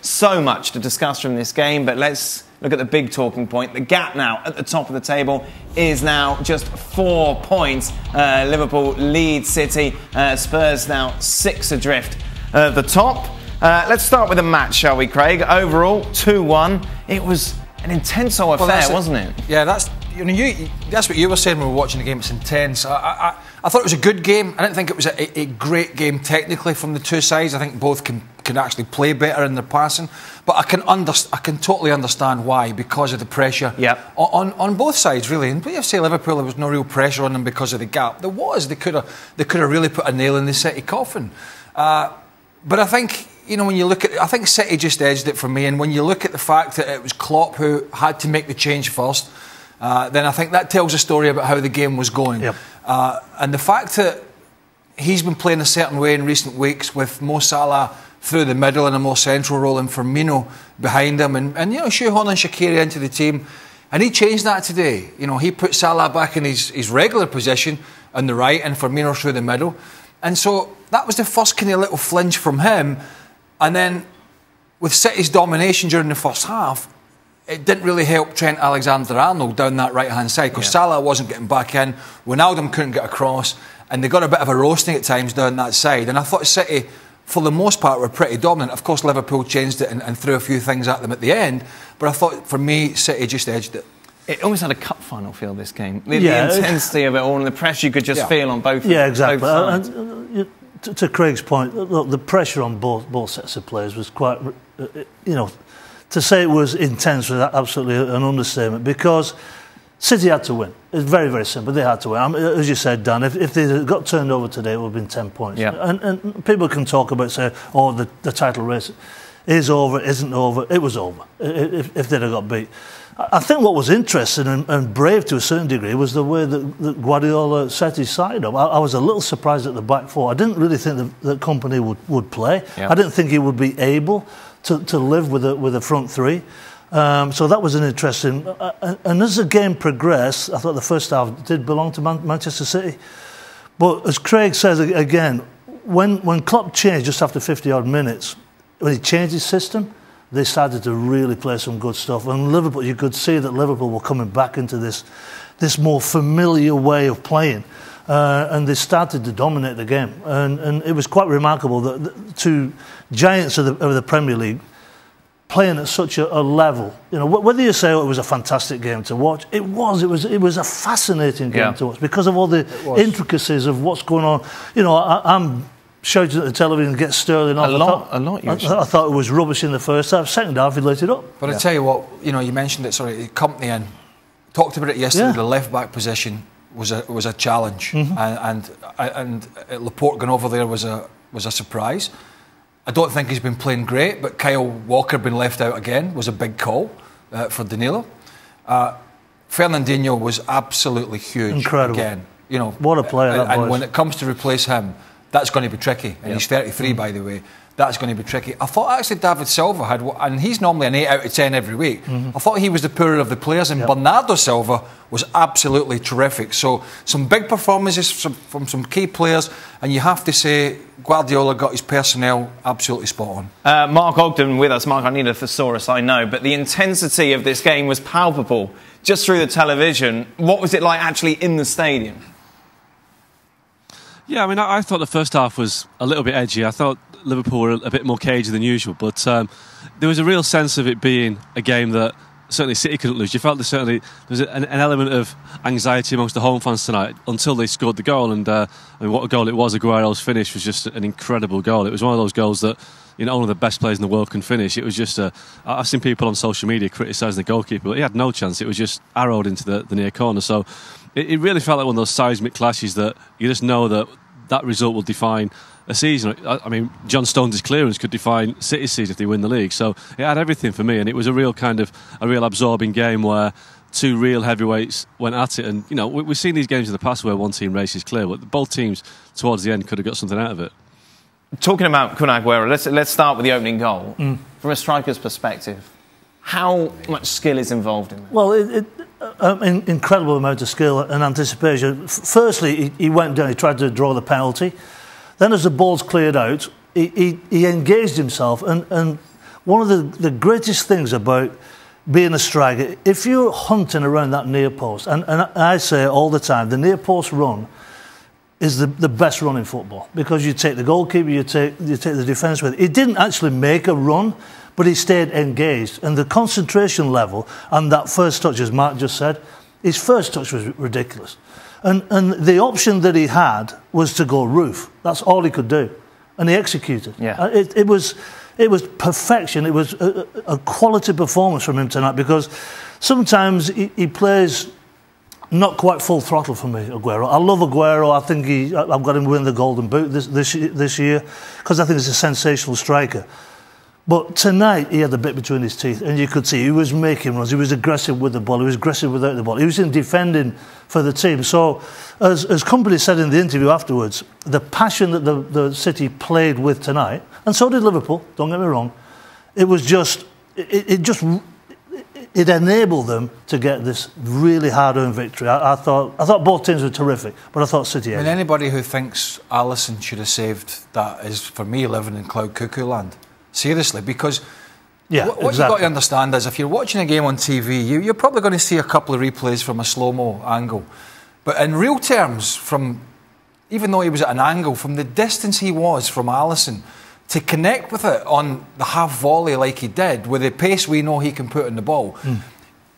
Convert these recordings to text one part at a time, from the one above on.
So much to discuss from this game, but let's look at the big talking point. The gap now at the top of the table is now just 4 points. Liverpool lead City. Spurs now 6 adrift at the top. Let's start with the match, shall we, Craig? Overall, 2-1. It was an intense affair, wasn't it? Yeah, that's what you were saying when we were watching the game. It's intense. I thought it was a good game. I didn't think it was a great game technically from the two sides. I think both can actually play better in their passing. But I can totally understand why, because of the pressure on both sides, really. And but you say Liverpool, there was no real pressure on them because of the gap. There was. They could have really put a nail in the City coffin. But I think, when you look at, I think City just edged it for me. And when you look at the fact that it was Klopp who had to make the change first, then I think that tells a story about how the game was going. Yep. And the fact that he's been playing a certain way in recent weeks with Mo Salah through the middle in a more central role and Firmino behind him and shoehorning Shaqiri into the team. And he changed that today. He put Salah back in his regular position on the right and Firmino through the middle. And so that was the first kind of little flinch from him. And then with City's domination during the first half, it didn't really help Trent Alexander-Arnold down that right-hand side because Salah wasn't getting back in, Wijnaldum couldn't get across, and they got a bit of a roasting at times down that side. And I thought City, for the most part, were pretty dominant. Of course, Liverpool changed it and threw a few things at them at the end, but I thought, for me, City just edged it. It almost had a cup final feel, this game. The intensity of it all and the pressure you could just feel on both sides. Yeah, exactly. And, to Craig's point, look, the pressure on both sets of players was quite, to say it was intense was absolutely an understatement because City had to win. It's very, very simple. They had to win. As you said, Dan, if they got turned over today, it would have been 10 points. Yeah. And people can talk about, say, the title race is over, isn't over. It was over if they'd have got beat. I think what was interesting and brave to a certain degree was the way that Guardiola set his side up. I was a little surprised at the back four. I didn't really think that Company would play. Yeah. I didn't think he would be able to live with a front three. So that was an interesting... and as the game progressed, I thought the first half did belong to Manchester City. But as Craig says again, when Klopp changed just after 50-odd minutes, when he changed his system, they started to really play some good stuff. And Liverpool, you could see that Liverpool were coming back into this more familiar way of playing. And they started to dominate the game. And it was quite remarkable that the two giants of the Premier League playing at such a level. Whether you say it was a fantastic game to watch, it was a fascinating game to watch because of all the intricacies of what's going on. I'm shouting at the television to get Sterling off. A lot. I thought it was rubbish in the first half. Second half, he lit it up. But I tell you what, you mentioned it. Sorry, Company in. Talked about it yesterday. The left back position was a challenge, and Laporte going over there was a surprise. I don't think he's been playing great, but Kyle Walker being left out again was a big call for Danilo. Fernandinho was absolutely huge. Incredible. Again. What a player that was. And when it comes to replace him, that's going to be tricky. And he's 33, by the way. That's going to be tricky. I thought actually David Silva had, and he's normally an 8 out of 10 every week. I thought he was the poorer of the players, and Bernardo Silva was absolutely terrific. So some big performances from some key players, and you have to say Guardiola got his personnel absolutely spot on. Mark Ogden with us. Mark, I need a thesaurus, I know, but the intensity of this game was palpable just through the television. What was it like actually in the stadium? Yeah, I mean, I thought the first half was a little bit edgy. I thought Liverpool were a bit more cagey than usual, but there was a real sense of it being a game that certainly City couldn't lose. You felt there was an element of anxiety amongst the home fans tonight until they scored the goal, and what a goal it was. Aguero's finish was just an incredible goal. It was one of those goals that only the best players in the world can finish. It was just I've seen people on social media criticising the goalkeeper, but he had no chance. It was just arrowed into the near corner. So it really felt like one of those seismic clashes that you just know that result will define a season. I mean, John Stones' clearance could define City's season if they win the league. So it had everything for me, and it was a real absorbing game where two real heavyweights went at it. And we've seen these games in the past where one team races clear, but both teams towards the end could have got something out of it. Talking about Kun Aguero, let's start with the opening goal. From a striker's perspective, how much skill is involved in that? Well, an incredible amount of skill and anticipation. Firstly, he went down, he tried to draw the penalty. Then as the ball's cleared out, he engaged himself. And one of the greatest things about being a striker, if you're hunting around that near post, and I say all the time, the near post run is the best run in football, because you take the goalkeeper, you take the defence with it. He didn't actually make a run, but he stayed engaged. And the concentration level and that first touch, as Mark just said, his first touch was ridiculous. And the option that he had was to go roof. That's all he could do. And he executed. Yeah. It was perfection. It was a quality performance from him tonight, because sometimes he plays not quite full throttle for me, Aguero. I love Aguero. I think I've got him win the Golden Boot this year, because I think he's a sensational striker. But tonight he had a bit between his teeth, and you could see he was making runs. He was aggressive with the ball. He was aggressive without the ball. He was in defending for the team. So, as Company said in the interview afterwards, the passion that the City played with tonight, and so did Liverpool. Don't get me wrong. It was just it enabled them to get this really hard-earned victory. I thought both teams were terrific, but I thought City. I mean, anybody who thinks Alisson should have saved that is, for me, living in cloud cuckoo land. Seriously, because what you've got to understand is, if you're watching a game on TV, you're probably going to see a couple of replays from a slow-mo angle. But in real terms, even though he was at an angle, from the distance he was from Alisson, to connect with it on the half volley like he did, with the pace we know he can put on the ball,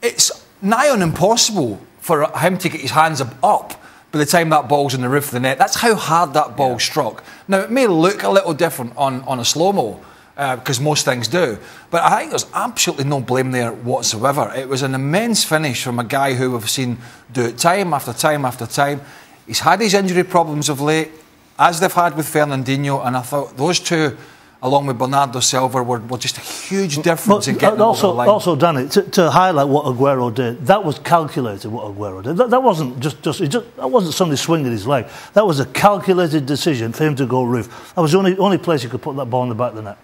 it's nigh on impossible for him to get his hands up by the time that ball's in the roof of the net. That's how hard that ball struck. Now, it may look a little different on a slow-mo, because most things do. But I think there's absolutely no blame there whatsoever. It was an immense finish from a guy who we've seen do it time after time after time. He's had his injury problems of late, as they've had with Fernandinho, and I thought those two, along with Bernardo Silva, were just a huge difference in getting over the line. Also, Danny, to highlight what Aguero did, that was calculated. What Aguero did, that wasn't that wasn't somebody swinging his leg. That was a calculated decision for him to go roof. That was the only place he could put that ball in the back of the net.